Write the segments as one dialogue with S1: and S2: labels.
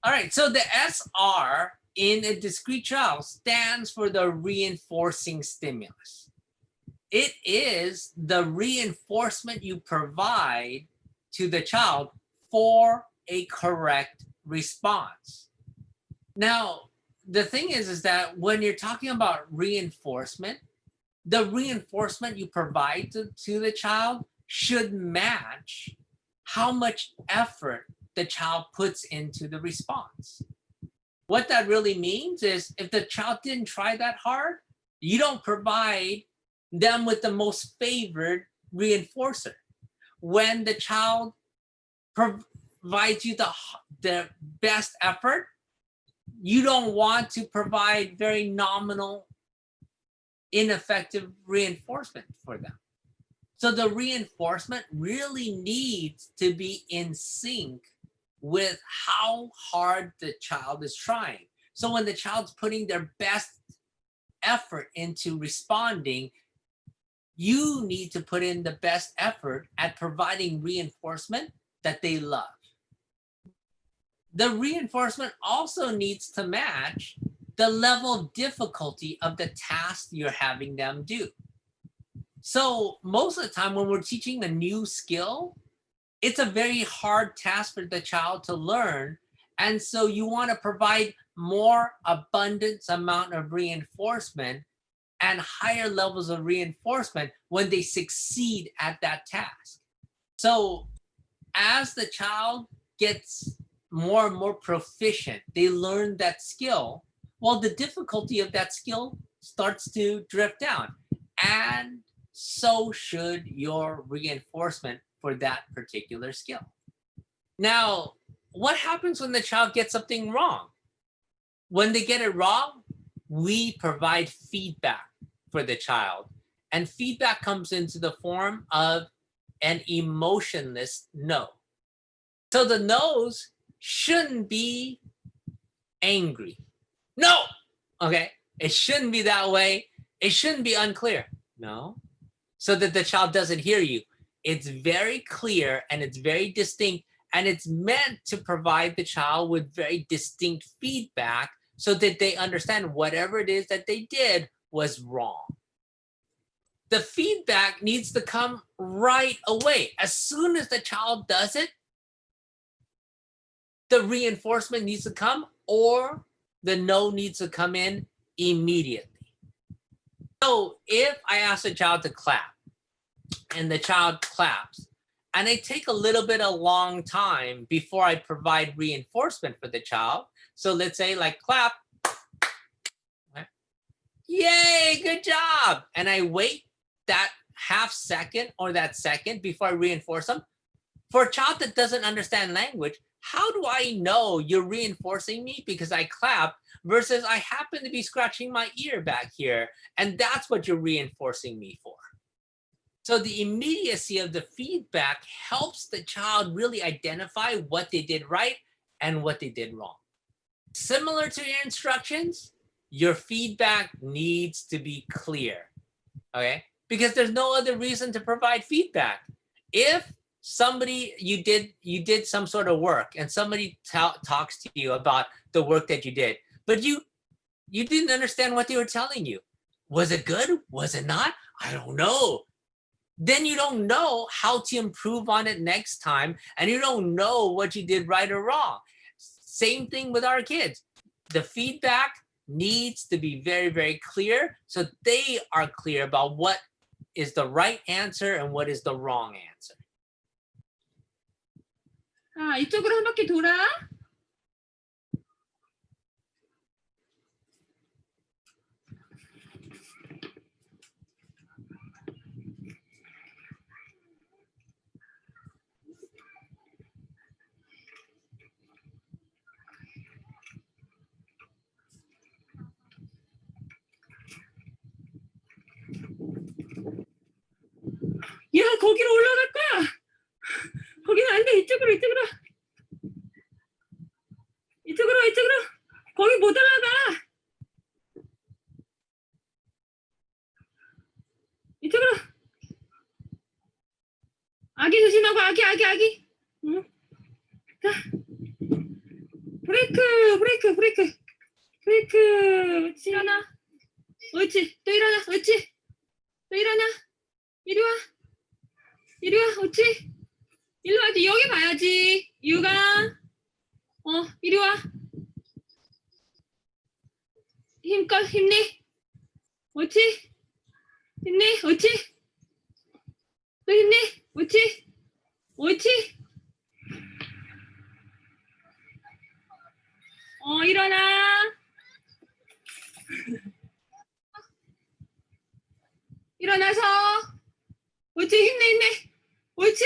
S1: All right, so the SR in a discrete child stands for the reinforcing stimulus. It is the reinforcement you provide to the child for a correct response. Now, the thing is that when you're talking about reinforcement, the reinforcement you provide to the child should match how much effort the child puts into the response. What that really means is if the child didn't try that hard, you don't provide them with the most favored reinforcer. When the child provides you the best effort, you don't want to provide very nominal, ineffective reinforcement for them. So the reinforcement really needs to be in sync with how hard the child is trying. So when the child's putting their best effort into responding, you need to put in the best effort at providing reinforcement that they love. The reinforcement also needs to match the level of difficulty of the task you're having them do. So most of the time when we're teaching a new skill, it's a very hard task for the child to learn. And so you want to provide more abundance amount of reinforcement and higher levels of reinforcement when they succeed at that task. So as the child gets more and more proficient, they learn that skill, well, the difficulty of that skill starts to drift down. And so should your reinforcement for that particular skill. Now, what happens when the child gets something wrong? When they get it wrong, we provide feedback for the child. And feedback comes into the form of an emotionless no. So the no's shouldn't be angry. No, okay? It shouldn't be that way. It shouldn't be unclear. No, so that the child doesn't hear you. It's very clear and it's very distinct, and it's meant to provide the child with very distinct feedback so that they understand whatever it is that they did was wrong. The feedback needs to come right away. As soon as the child does it, the reinforcement needs to come, or the no needs to come in immediately. So if I ask a child to clap and the child claps, and I take a little bit of long time before I provide reinforcement for the child. So let's say like clap, yay, good job. And I wait that half second or that second before I reinforce them. For a child that doesn't understand language, how do I know you're reinforcing me because I clap versus I happen to be scratching my ear back here, and that's what you're reinforcing me for? So the immediacy of the feedback helps the child really identify what they did right and what they did wrong. Similar to your instructions, your feedback needs to be clear, okay? Because there's no other reason to provide feedback. If somebody, you did some sort of work and somebody talks to you about the work that you did, but you didn't understand what they were telling you. Was it good? Was it not? I don't know. Then you don't know how to improve on it next time, and you don't know what you did right or wrong. Same thing with our kids. The feedback needs to be very, very clear so they are clear about what is the right answer and what is the wrong answer.
S2: 아, 이쪽으로 한 바퀴 돌아. 야, 거기로 올라갈 거야. 거기는 안 돼. 이쪽으로. 거기 못 올라가. 이쪽으로. 아기 조심하고, 아기. 응. 자, 브레이크. 일어나. 옳지. 또 일어나. 옳지. 또 일어나. 이리 와. 옳지. 일로 와야지. 여기 봐야지. 유가. 이리 와. 힘껏 힘내. 옳지. 힘내. 옳지. 또 힘내. 옳지. 일어나. 일어나서. 옳지. 힘내. 옳지.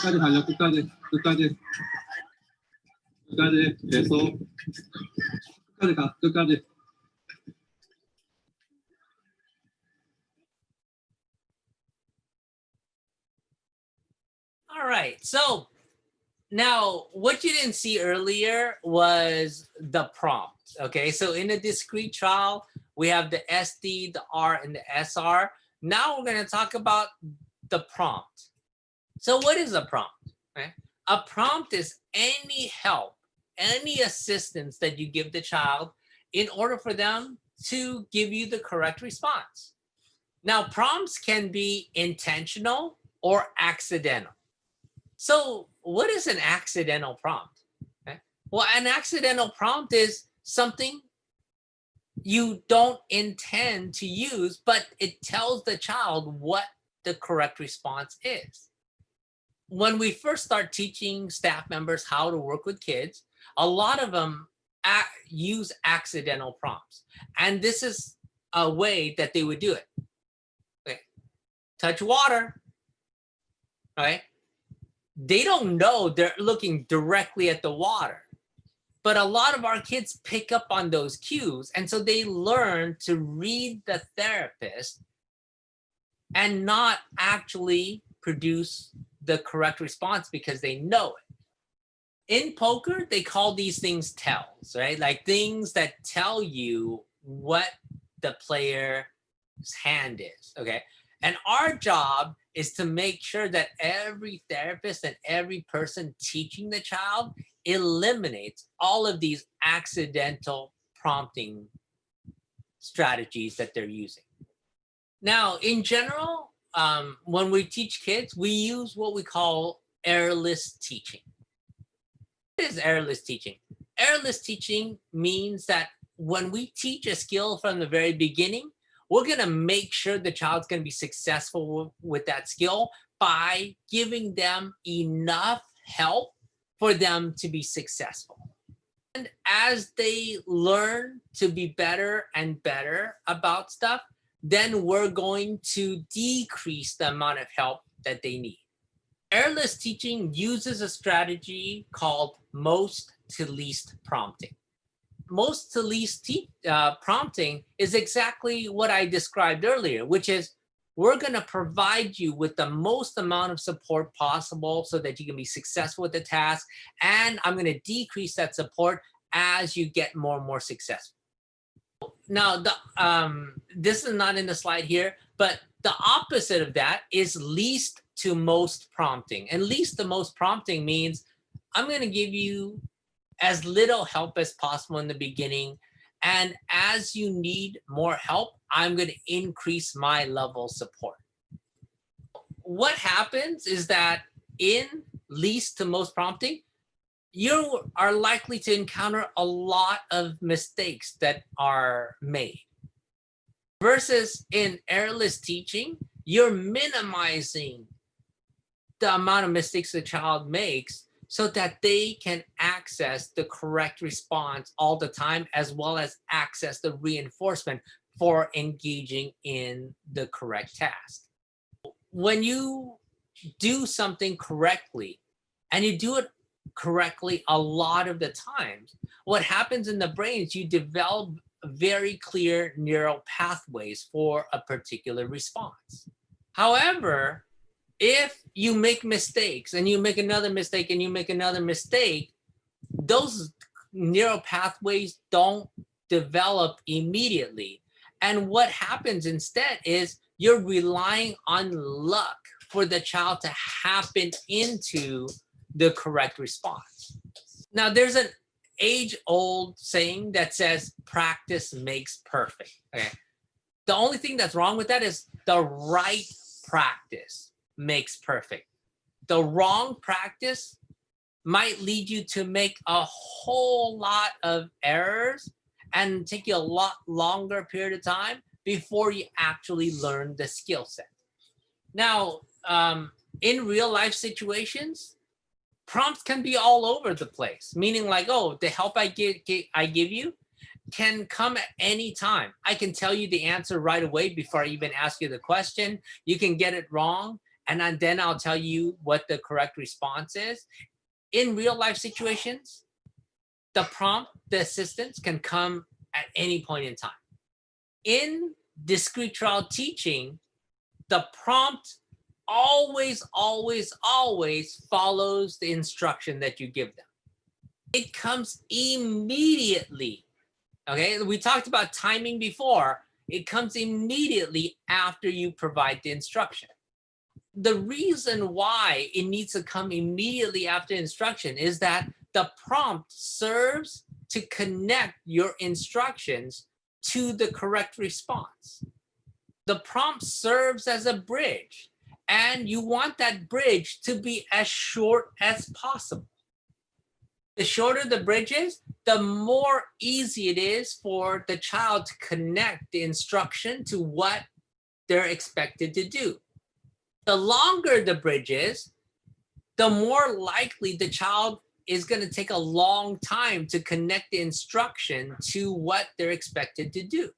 S3: 끝까지 달려. 끝까지 해서 끝까지 가. 끝까지.
S1: All right. So now what you didn't see earlier was the prompt. Okay. So in the discrete trial, we have the SD, the R, and the SR. Now we're going to talk about the prompt. So what is a prompt? Right? A prompt is any help, any assistance that you give the child in order for them to give you the correct response. Now, prompts can be intentional or accidental. So what is an accidental prompt? Okay. Well, an accidental prompt is something you don't intend to use, but it tells the child what the correct response is. When we first start teaching staff members how to work with kids, a lot of them use accidental prompts. And this is a way that they would do it. Okay. Touch water, right? They don't know they're looking directly at the water. But a lot of our kids pick up on those cues. And so they learn to read the therapist and not actually produce the correct response because they know it. In poker, they call these things tells, right? Like things that tell you what the player's hand is, okay? And our job is to make sure that every therapist and every person teaching the child eliminates all of these accidental prompting strategies that they're using. Now, in general, when we teach kids, we use what we call errorless teaching. What is errorless teaching? Errorless teaching means that when we teach a skill from the very beginning, we're going to make sure the child's going to be successful with that skill by giving them enough help for them to be successful. And as they learn to be better and better about stuff, then we're going to decrease the amount of help that they need. Errorless teaching uses a strategy called most to least prompting. Most to least prompting is exactly what I described earlier, which is we're going to provide you with the most amount of support possible so that you can be successful with the task. And I'm going to decrease that support as you get more and more successful. Now, this is not in the slide here, but the opposite of that is least to most prompting. And least to most prompting means I'm going to give you as little help as possible in the beginning. And as you need more help, I'm going to increase my level of support. What happens is that in least to most prompting, you are likely to encounter a lot of mistakes that are made. Versus in errorless teaching, you're minimizing the amount of mistakes the child makes so that they can access the correct response all the time, as well as access the reinforcement for engaging in the correct task. When you do something correctly, and you do it correctly a lot of the times, what happens in the brain is you develop very clear neural pathways for a particular response. However, if you make mistakes and you make another mistake and you make another mistake, those neural pathways don't develop immediately. And what happens instead is you're relying on luck for the child to happen into the correct response. Now, there's an age-old saying that says practice makes perfect. Okay? The only thing that's wrong with that is the right practice makes perfect. The wrong practice might lead you to make a whole lot of errors and take you a lot longer period of time before you actually learn the skill set. Now, in real life situations, prompts can be all over the place, meaning like, oh, the help I give you can come at any time. I can tell you the answer right away before I even ask you the question. You can get it wrong, and then I'll tell you what the correct response is. In real life situations, the prompt, the assistance can come at any point in time. In discrete trial teaching, the prompt always follows the instruction that you give them. It comes immediately. Okay, we talked about timing before. It comes immediately after you provide the instruction. The reason why it needs to come immediately after instruction is that the prompt serves to connect your instructions to the correct response. The prompt serves as a bridge, and you want that bridge to be as short as possible. The shorter the bridge is, the more easy it is for the child to connect the instruction to what they're expected to do. The longer the bridge is, the more likely the child is going to take a long time to connect the instruction to what they're expected to do.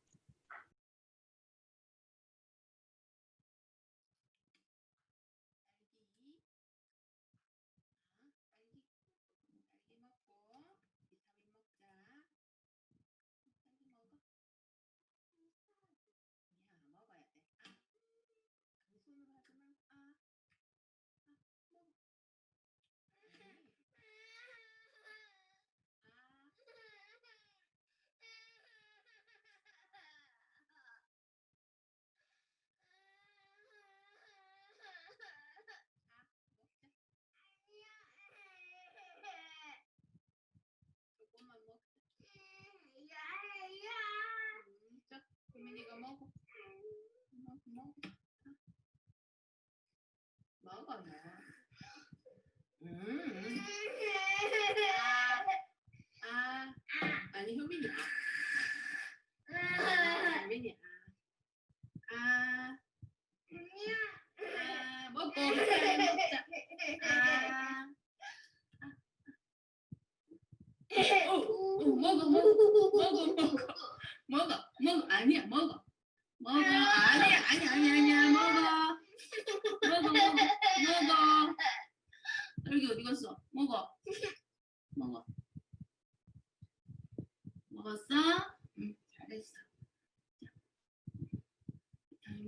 S2: 아니 효민이 효민이 먹고 먹자 아니야 먹어 아니야 먹어 여기 어디 갔어? 먹어 먹었어? 응 잘했어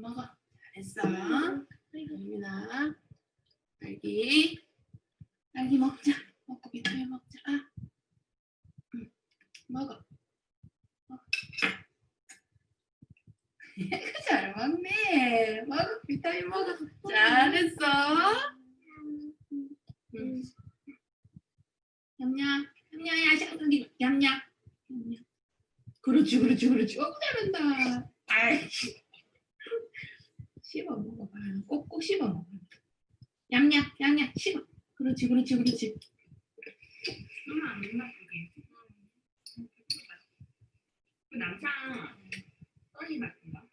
S2: 먹어 잘했어 유민아 딸기 먹자 먹고 비타민 먹자 응 먹어 잘 먹네 먹어 비타민 먹어 잘했어 냠냠 여기 냠냠 그렇지 잘한다 아이 씹어 먹어봐 꼭꼭 씹어 먹어 냠냠 씹어 그렇지 엄마 안 먹나 보게 그 남창 떡이 맛인가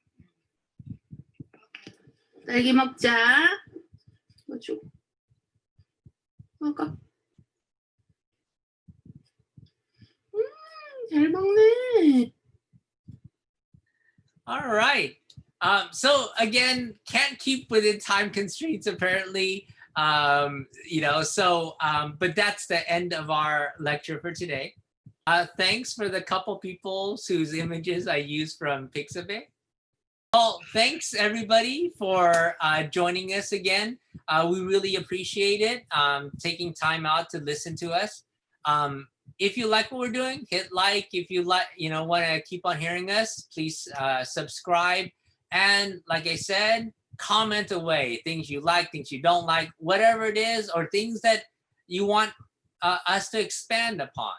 S2: 딸기 먹자 먹어 잘 먹네
S1: All right. So again, can't keep within time constraints apparently. But that's the end of our lecture for today. Thanks for the couple people whose images I used from Pixabay. Well, thanks everybody for joining us again. We really appreciate it, taking time out to listen to us. If you like what we're doing, hit like. If you want to keep on hearing us, please subscribe. And like I said, comment away things you like, things you don't like, whatever it is, or things that you want us to expand upon.